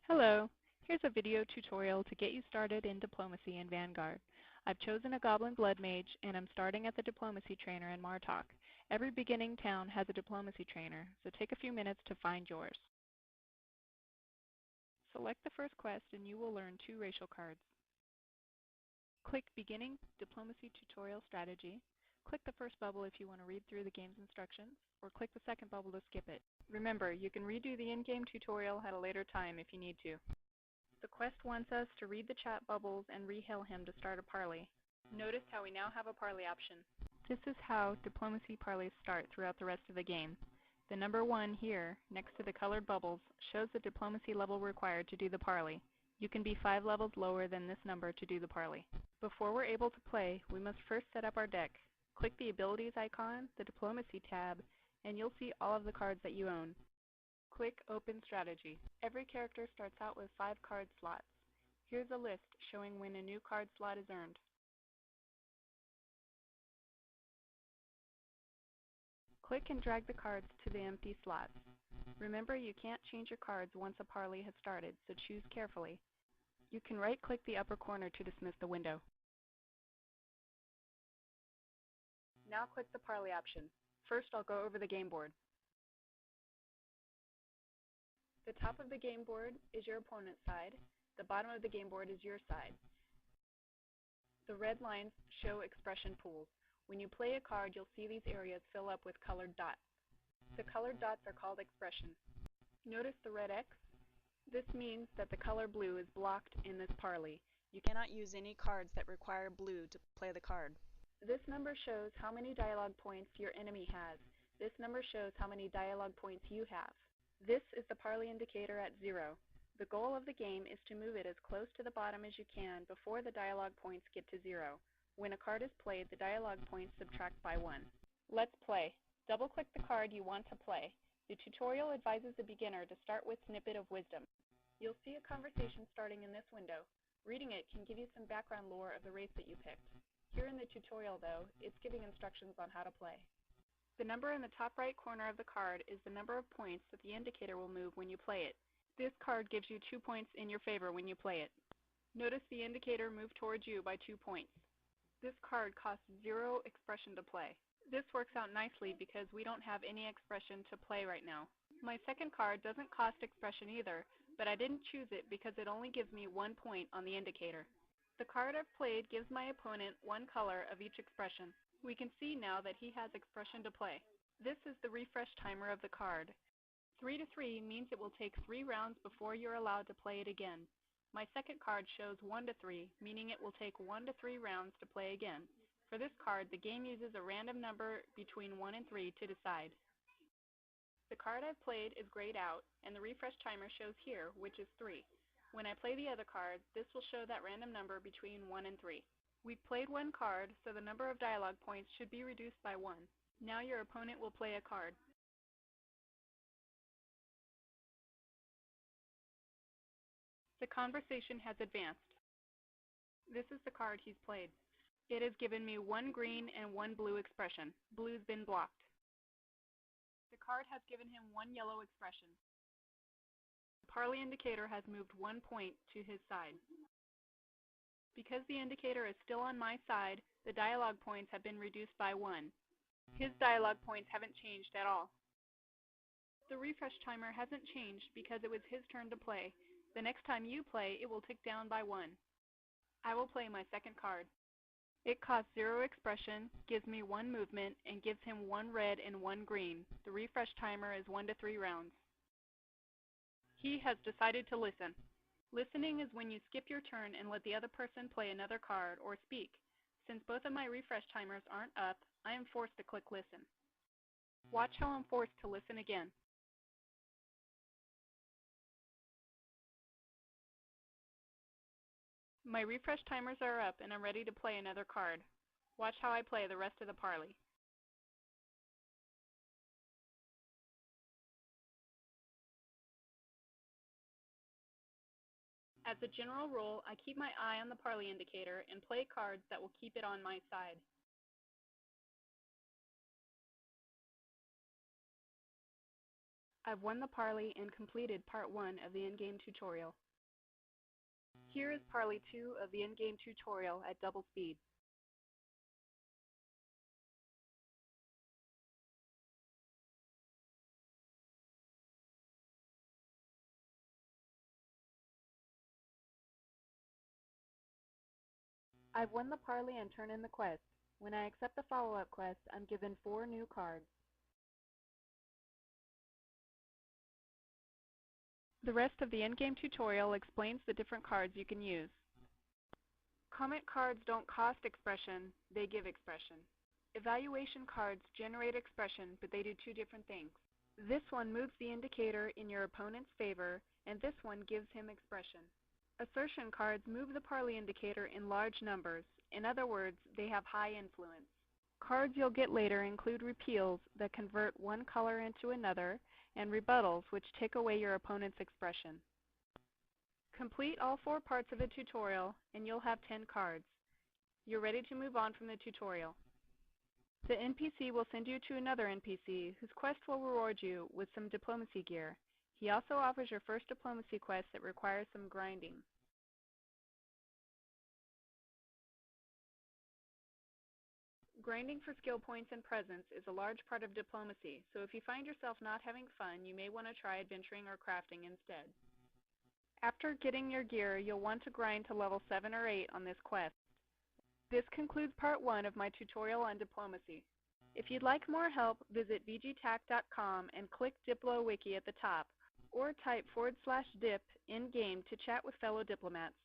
Hello, here's a video tutorial to get you started in diplomacy in Vanguard. I've chosen a Goblin Blood Mage and I'm starting at the diplomacy trainer in Martok. Every beginning town has a diplomacy trainer, so take a few minutes to find yours. Select the first quest and you will learn 2 racial cards. Click Beginning Diplomacy Tutorial Strategy. Click the first bubble if you want to read through the game's instructions, or click the second bubble to skip it. Remember, you can redo the in-game tutorial at a later time if you need to. The quest wants us to read the chat bubbles and rehail him to start a parley. Notice how we now have a parley option. This is how diplomacy parleys start throughout the rest of the game. The number 1 here, next to the colored bubbles, shows the diplomacy level required to do the parley. You can be 5 levels lower than this number to do the parley. Before we're able to play, we must first set up our deck. Click the Abilities icon, the Diplomacy tab, and you'll see all of the cards that you own. Click Open Strategy. Every character starts out with 5 card slots. Here's a list showing when a new card slot is earned. Click and drag the cards to the empty slots. Remember, you can't change your cards once a parley has started, so choose carefully. You can right-click the upper corner to dismiss the window. Now click the parley option. First, I'll go over the game board. The top of the game board is your opponent's side. The bottom of the game board is your side. The red lines show expression pools. When you play a card, you'll see these areas fill up with colored dots. The colored dots are called expression. Notice the red X? This means that the color blue is blocked in this parley. You cannot use any cards that require blue to play the card. This number shows how many dialogue points your enemy has. This number shows how many dialogue points you have. This is the parley indicator at 0. The goal of the game is to move it as close to the bottom as you can before the dialogue points get to 0. When a card is played, the dialogue points subtract by 1. Let's play. Double-click the card you want to play. The tutorial advises the beginner to start with Snippet of Wisdom. You'll see a conversation starting in this window. Reading it can give you some background lore of the race that you picked. Here in the tutorial, though, it's giving instructions on how to play. The number in the top right corner of the card is the number of points that the indicator will move when you play it. This card gives you 2 points in your favor when you play it. Notice the indicator move towards you by 2 points. This card costs 0 expression to play. This works out nicely because we don't have any expression to play right now. My second card doesn't cost expression either, but I didn't choose it because it only gives me 1 point on the indicator. The card I've played gives my opponent 1 color of each expression. We can see now that he has expression to play. This is the refresh timer of the card. 3 to 3 means it will take 3 rounds before you're allowed to play it again. My second card shows 1 to 3, meaning it will take 1 to 3 rounds to play again. For this card, the game uses a random number between 1 and 3 to decide. The card I've played is grayed out, and the refresh timer shows here, which is 3. When I play the other card, this will show that random number between 1 and 3. We've played 1 card, so the number of dialogue points should be reduced by 1. Now your opponent will play a card. The conversation has advanced. This is the card he's played. It has given me 1 green and 1 blue expression. Blue's been blocked. The card has given him 1 yellow expression. The parley indicator has moved 1 point to his side. Because the indicator is still on my side, the dialogue points have been reduced by 1. His dialogue points haven't changed at all. The refresh timer hasn't changed because it was his turn to play. The next time you play, it will tick down by 1. I will play my second card. It costs 0 expression, gives me 1 movement, and gives him 1 red and 1 green. The refresh timer is 1 to 3 rounds. He has decided to listen. Listening is when you skip your turn and let the other person play another card or speak. Since both of my refresh timers aren't up, I am forced to click listen. Watch how I'm forced to listen again. My refresh timers are up and I'm ready to play another card. Watch how I play the rest of the parley. As a general rule, I keep my eye on the parley indicator and play cards that will keep it on my side. I've won the parley and completed Part 1 of the in-game tutorial. Here is Parley 2 of the in-game tutorial at double speed. I've won the parley and turn in the quest. When I accept the follow-up quest, I'm given 4 new cards. The rest of the in-game tutorial explains the different cards you can use. Comment cards don't cost expression, they give expression. Evaluation cards generate expression, but they do 2 different things. This one moves the indicator in your opponent's favor, and this one gives him expression. Assertion cards move the parley indicator in large numbers. In other words, they have high influence. Cards you'll get later include repeals that convert one color into another, and rebuttals which take away your opponent's expression. Complete all 4 parts of the tutorial and you'll have 10 cards. You're ready to move on from the tutorial. The NPC will send you to another NPC whose quest will reward you with some diplomacy gear. He also offers your first diplomacy quest that requires some grinding. Grinding for skill points and presence is a large part of diplomacy, so if you find yourself not having fun, you may want to try adventuring or crafting instead. After getting your gear, you'll want to grind to level 7 or 8 on this quest. This concludes Part 1 of my tutorial on diplomacy. If you'd like more help, visit vgtac.com and click DiploWiki at the top, or type /dip in-game to chat with fellow diplomats.